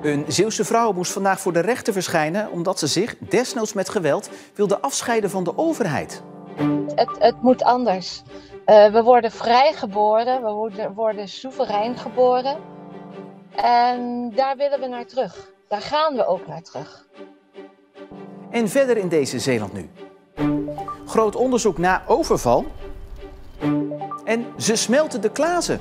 Een Zeeuwse vrouw moest vandaag voor de rechter verschijnen omdat ze zich, desnoods met geweld, wilde afscheiden van de overheid. Het moet anders. We worden vrijgeboren, we worden soeverein geboren. En daar willen we naar terug. Daar gaan we ook naar terug. En verder in deze Zeeland nu. Groot onderzoek na overval. En ze smelten de glazen.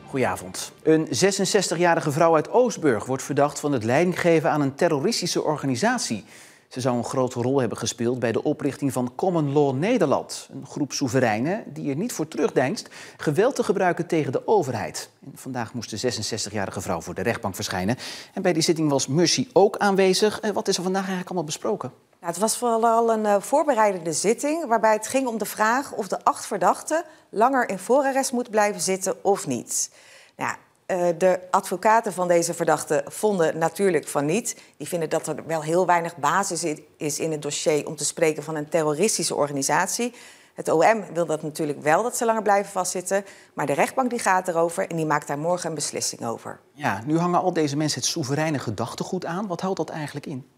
Goedenavond. Een 66-jarige vrouw uit Oostburg wordt verdacht van het leidinggeven aan een terroristische organisatie. Ze zou een grote rol hebben gespeeld bij de oprichting van Common Law Nederland. Een groep soevereinen die er niet voor terugdeinst geweld te gebruiken tegen de overheid. En vandaag moest de 66-jarige vrouw voor de rechtbank verschijnen. En bij die zitting was Mercy ook aanwezig. Wat is er vandaag eigenlijk allemaal besproken? Nou, het was vooral een voorbereidende zitting waarbij het ging om de vraag of de 8 verdachten langer in voorarrest moeten blijven zitten of niet. Nou, de advocaten van deze verdachten vonden natuurlijk van niet. Die vinden dat er wel heel weinig basis is in het dossier om te spreken van een terroristische organisatie. Het OM wil dat natuurlijk wel, dat ze langer blijven vastzitten. Maar de rechtbank die gaat erover en die maakt daar morgen een beslissing over. Ja, nu hangen al deze mensen het soevereine gedachtegoed aan. Wat houdt dat eigenlijk in?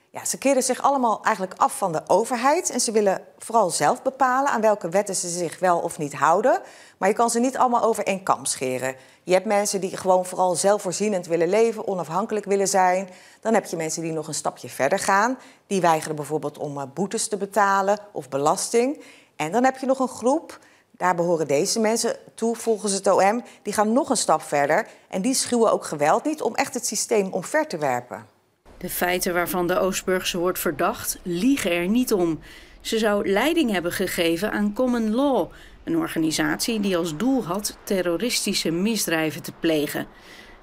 Ja, ze keren zich allemaal eigenlijk af van de overheid. En ze willen vooral zelf bepalen aan welke wetten ze zich wel of niet houden. Maar je kan ze niet allemaal over één kam scheren. Je hebt mensen die gewoon vooral zelfvoorzienend willen leven, onafhankelijk willen zijn. Dan heb je mensen die nog een stapje verder gaan. Die weigeren bijvoorbeeld om boetes te betalen of belasting. En dan heb je nog een groep, daar behoren deze mensen toe volgens het OM. Die gaan nog een stap verder en die schuwen ook geweld niet om echt het systeem omver te werpen. De feiten waarvan de Oostburgse wordt verdacht liegen er niet om. Ze zou leiding hebben gegeven aan Common Law, een organisatie die als doel had terroristische misdrijven te plegen.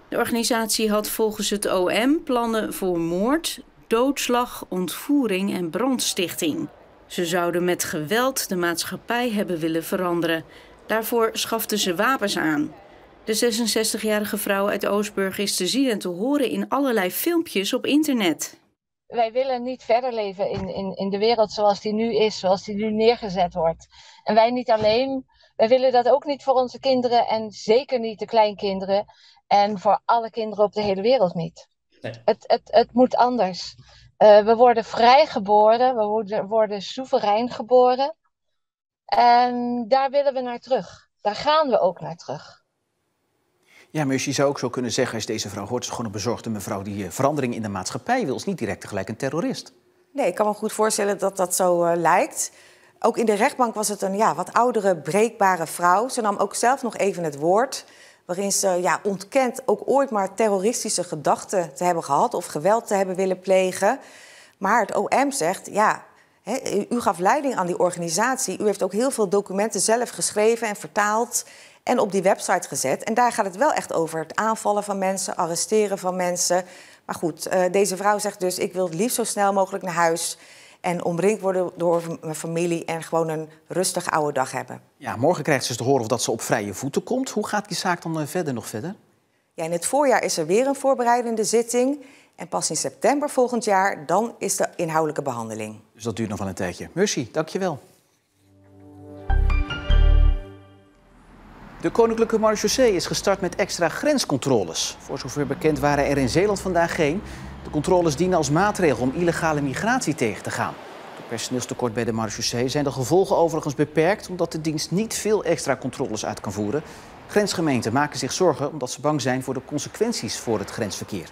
De organisatie had volgens het OM plannen voor moord, doodslag, ontvoering en brandstichting. Ze zouden met geweld de maatschappij hebben willen veranderen. Daarvoor schaften ze wapens aan. De 66-jarige vrouw uit Oostburg is te zien en te horen in allerlei filmpjes op internet. Wij willen niet verder leven in de wereld zoals die nu is, zoals die nu neergezet wordt. En wij niet alleen, wij willen dat ook niet voor onze kinderen en zeker niet de kleinkinderen. En voor alle kinderen op de hele wereld niet. Nee. Het moet anders. We worden vrijgeboren, we worden soeverein geboren. En daar willen we naar terug. Daar gaan we ook naar terug. Ja, maar je zou ook zo kunnen zeggen, als deze vrouw hoort, is gewoon een bezorgde mevrouw die verandering in de maatschappij wil, is niet direct tegelijk een terrorist. Nee, ik kan me goed voorstellen dat dat zo lijkt. Ook in de rechtbank was het een wat oudere, breekbare vrouw. Ze nam ook zelf nog even het woord, waarin ze ontkent ook ooit maar terroristische gedachten te hebben gehad of geweld te hebben willen plegen. Maar het OM zegt, u gaf leiding aan die organisatie. U heeft ook heel veel documenten zelf geschreven en vertaald en op die website gezet. En daar gaat het wel echt over het aanvallen van mensen, arresteren van mensen. Maar goed, deze vrouw zegt dus, ik wil het liefst zo snel mogelijk naar huis en omringd worden door mijn familie en gewoon een rustige oude dag hebben. Ja, morgen krijgt ze dus te horen of dat ze op vrije voeten komt. Hoe gaat die zaak dan verder? Ja, in het voorjaar is er weer een voorbereidende zitting. En pas in september volgend jaar, dan is de inhoudelijke behandeling. Dus dat duurt nog wel een tijdje. Mercy, dank je wel. De Koninklijke Marechaussee is gestart met extra grenscontroles. Voor zover bekend waren er in Zeeland vandaag geen. De controles dienen als maatregel om illegale migratie tegen te gaan. Door personeelstekort bij de Marechaussee zijn de gevolgen overigens beperkt, omdat de dienst niet veel extra controles uit kan voeren. Grensgemeenten maken zich zorgen omdat ze bang zijn voor de consequenties voor het grensverkeer.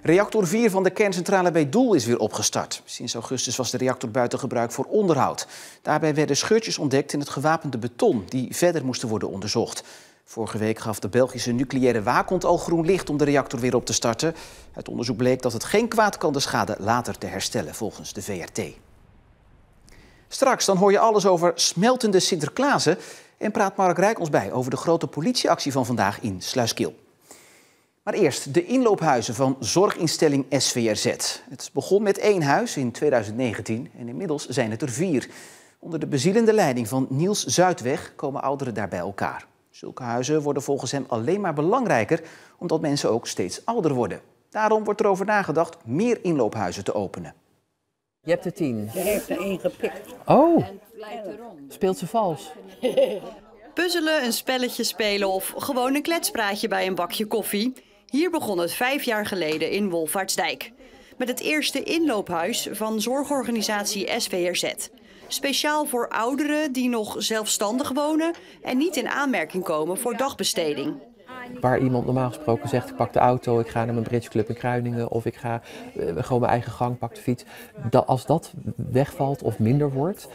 Reactor 4 van de kerncentrale bij Doel is weer opgestart. Sinds augustus was de reactor buiten gebruik voor onderhoud. Daarbij werden scheurtjes ontdekt in het gewapende beton die verder moesten worden onderzocht. Vorige week gaf de Belgische nucleaire waakhond al groen licht om de reactor weer op te starten. Uit onderzoek bleek dat het geen kwaad kan de schade later te herstellen, volgens de VRT. Straks dan hoor je alles over smeltende Sinterklaasen en praat Mark Rijk ons bij over de grote politieactie van vandaag in Sluiskil. Maar eerst de inloophuizen van zorginstelling SVRZ. Het begon met 1 huis in 2019 en inmiddels zijn het er 4. Onder de bezielende leiding van Niels Zuidweg komen ouderen daar bij elkaar. Zulke huizen worden volgens hem alleen maar belangrijker, omdat mensen ook steeds ouder worden. Daarom wordt er over nagedacht meer inloophuizen te openen. Je hebt er 10. Ze heeft er 1 gepikt. Oh, speelt ze vals? Puzzelen, een spelletje spelen of gewoon een kletspraatje bij een bakje koffie. Hier begon het 5 jaar geleden in Wolvaartsdijk. Met het eerste inloophuis van zorgorganisatie SVRZ. Speciaal voor ouderen die nog zelfstandig wonen en niet in aanmerking komen voor dagbesteding. Waar iemand normaal gesproken zegt, ik pak de auto, ik ga naar mijn bridgeclub in Kruiningen of ik ga gewoon mijn eigen gang, pak de fiets. Als dat wegvalt of minder wordt,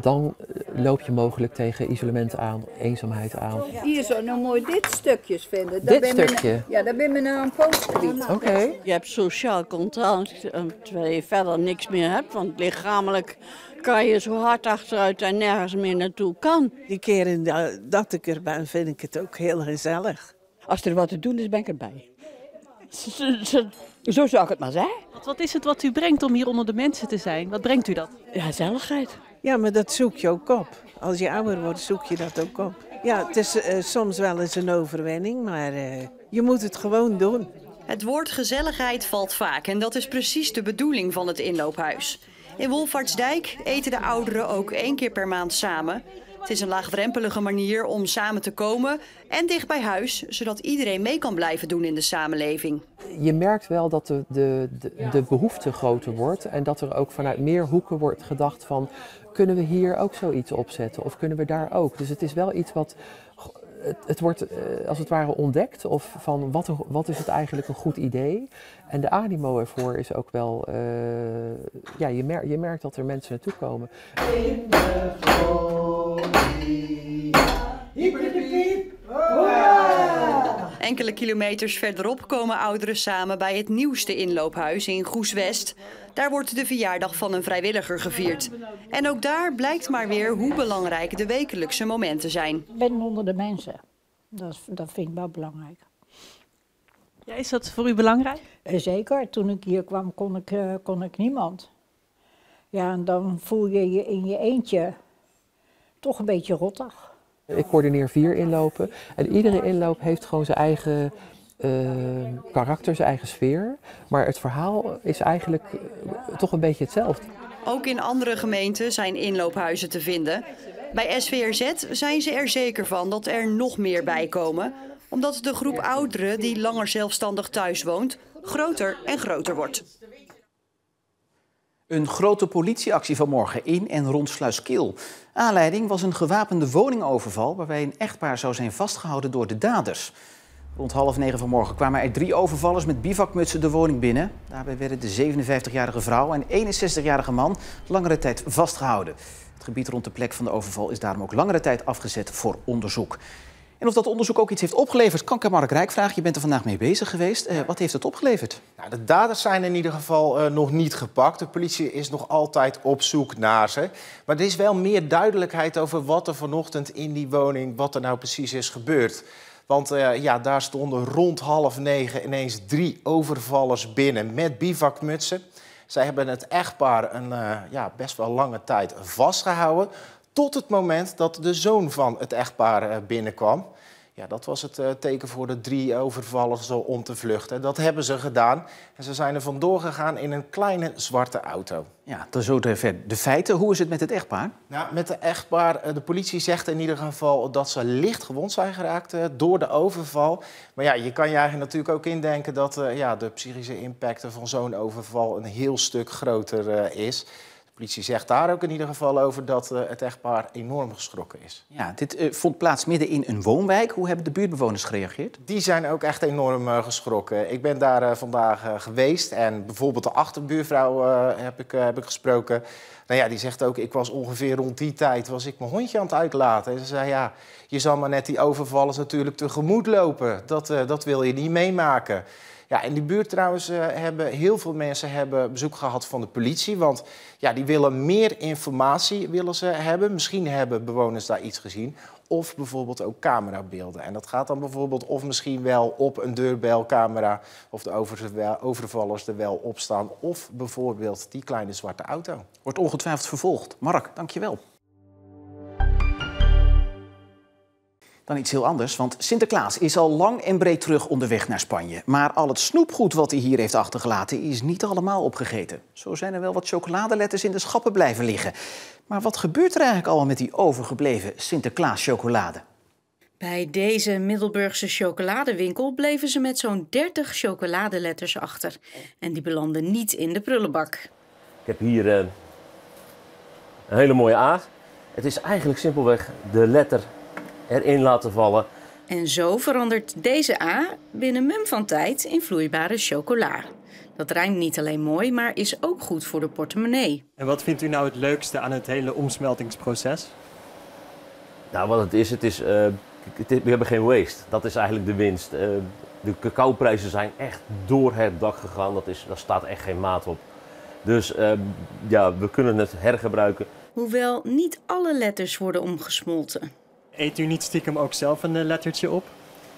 dan loop je mogelijk tegen isolement aan, eenzaamheid aan. Hier zo nou mooi dit stukjes vinden. Dit stukje? Ja, daar ben je nou een pootgebied. Oké. Je hebt sociaal contact, terwijl je verder niks meer hebt, want lichamelijk kan je zo hard achteruit en nergens meer naartoe kan. Die keren dat ik er ben, vind ik het ook heel gezellig. Als er wat te doen is, ben ik erbij. Zo zou ik het maar zeggen. Wat is het wat u brengt om hier onder de mensen te zijn? Wat brengt u dat? Ja, gezelligheid. Ja, maar dat zoek je ook op. Als je ouder wordt, zoek je dat ook op. Ja, het is soms wel eens een overwinning, maar je moet het gewoon doen. Het woord gezelligheid valt vaak en dat is precies de bedoeling van het inloophuis. In Wolvaartsdijk eten de ouderen ook 1 keer per maand samen. Het is een laagdrempelige manier om samen te komen en dicht bij huis, zodat iedereen mee kan blijven doen in de samenleving. Je merkt wel dat de behoefte groter wordt en dat er ook vanuit meer hoeken wordt gedacht van, kunnen we hier ook zoiets opzetten of kunnen we daar ook? Dus het is wel iets wat, het wordt als het ware ontdekt of van wat is het eigenlijk een goed idee. En de animo ervoor is ook wel, ja, je merkt dat er mensen naartoe komen. Enkele kilometers verderop komen ouderen samen bij het nieuwste inloophuis in Goes-West. Daar wordt de verjaardag van een vrijwilliger gevierd. En ook daar blijkt maar weer hoe belangrijk de wekelijkse momenten zijn. Ik ben onder de mensen. Dat vind ik wel belangrijk. Ja, is dat voor u belangrijk? Zeker. Toen ik hier kwam kon ik niemand. Ja, en dan voel je je in je eentje toch een beetje rottig. Ik coördineer 4 inlopen en iedere inloop heeft gewoon zijn eigen karakter, zijn eigen sfeer. Maar het verhaal is eigenlijk toch een beetje hetzelfde. Ook in andere gemeenten zijn inloophuizen te vinden. Bij SVRZ zijn ze er zeker van dat er nog meer bij komen, omdat de groep ouderen die langer zelfstandig thuis woont groter en groter wordt. Een grote politieactie vanmorgen in en rond Sluiskil. Aanleiding was een gewapende woningoverval waarbij een echtpaar zou zijn vastgehouden door de daders. Rond 8:30 vanmorgen kwamen er 3 overvallers met bivakmutsen de woning binnen. Daarbij werden de 57-jarige vrouw en 61-jarige man langere tijd vastgehouden. Het gebied rond de plek van de overval is daarom ook langere tijd afgezet voor onderzoek. En of dat onderzoek ook iets heeft opgeleverd, kan ik aan Mark Rijk vragen. Je bent er vandaag mee bezig geweest. Wat heeft het opgeleverd? Nou, de daders zijn in ieder geval nog niet gepakt. De politie is nog altijd op zoek naar ze. Maar er is wel meer duidelijkheid over wat er vanochtend in die woning, wat er nou precies is gebeurd. Want ja, daar stonden rond 8:30 ineens 3 overvallers binnen met bivakmutsen. Zij hebben het echtpaar een best wel lange tijd vastgehouden. Tot het moment dat de zoon van het echtpaar binnenkwam. Ja, dat was het teken voor de 3 overvallers om te vluchten. Dat hebben ze gedaan. En ze zijn er vandoor gegaan in een kleine zwarte auto. Ja, tot zover de feiten. Hoe is het met het echtpaar? Nou, met het echtpaar, de politie zegt in ieder geval dat ze licht gewond zijn geraakt door de overval. Maar ja, je kan je eigenlijk natuurlijk ook indenken dat de psychische impact van zo'n overval een heel stuk groter is. De politie zegt daar ook in ieder geval over dat het echtpaar enorm geschrokken is. Ja, dit vond plaats midden in een woonwijk. Hoe hebben de buurtbewoners gereageerd? Die zijn ook echt enorm geschrokken. Ik ben daar vandaag geweest en bijvoorbeeld de achterbuurvrouw heb ik gesproken. Nou ja, die zegt ook, ik was ongeveer rond die tijd was ik mijn hondje aan het uitlaten. En ze zei, ja, je zal maar net die overvallers natuurlijk tegemoet lopen. Dat wil je niet meemaken. Ja, in die buurt trouwens hebben heel veel mensen bezoek gehad van de politie. Want ja, die willen meer informatie hebben. Misschien hebben bewoners daar iets gezien. Of bijvoorbeeld ook camerabeelden. En dat gaat dan bijvoorbeeld of misschien wel op een deurbelcamera. Of de overvallers er wel op staan. Of bijvoorbeeld die kleine zwarte auto. Wordt ongetwijfeld vervolgd. Mark, dank je wel. Dan iets heel anders, want Sinterklaas is al lang en breed terug onderweg naar Spanje. Maar al het snoepgoed wat hij hier heeft achtergelaten is niet allemaal opgegeten. Zo zijn er wel wat chocoladeletters in de schappen blijven liggen. Maar wat gebeurt er eigenlijk allemaal met die overgebleven Sinterklaas chocolade? Bij deze Middelburgse chocoladewinkel bleven ze met zo'n 30 chocoladeletters achter. En die belanden niet in de prullenbak. Ik heb hier een hele mooie A. Het is eigenlijk simpelweg de letter erin laten vallen. En zo verandert deze A binnen mum van tijd in vloeibare chocola. Dat rijmt niet alleen mooi, maar is ook goed voor de portemonnee. En wat vindt u nou het leukste aan het hele omsmeltingsproces? Nou, wat het is we hebben geen waste. Dat is eigenlijk de winst. De cacaoprijzen zijn echt door het dak gegaan. Daar staat echt geen maat op. Dus ja, we kunnen het hergebruiken. Hoewel niet alle letters worden omgesmolten. Eet u niet stiekem ook zelf een lettertje op?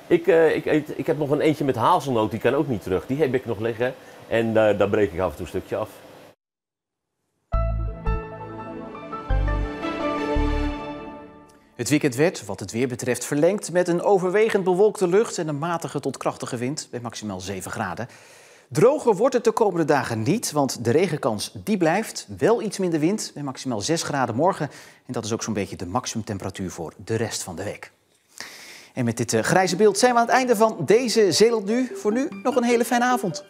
Ik heb nog een eentje met hazelnoot, die kan ook niet terug. Die heb ik nog liggen en daar breek ik af en toe een stukje af. Het weekend werd, wat het weer betreft, verlengd met een overwegend bewolkte lucht en een matige tot krachtige wind bij maximaal 7 graden. Droger wordt het de komende dagen niet, want de regenkans die blijft. Wel iets minder wind bij maximaal 6 graden morgen. En dat is ook zo'n beetje de maximumtemperatuur voor de rest van de week. En met dit grijze beeld zijn we aan het einde van deze Zeeland Nu. Voor nu nog een hele fijne avond.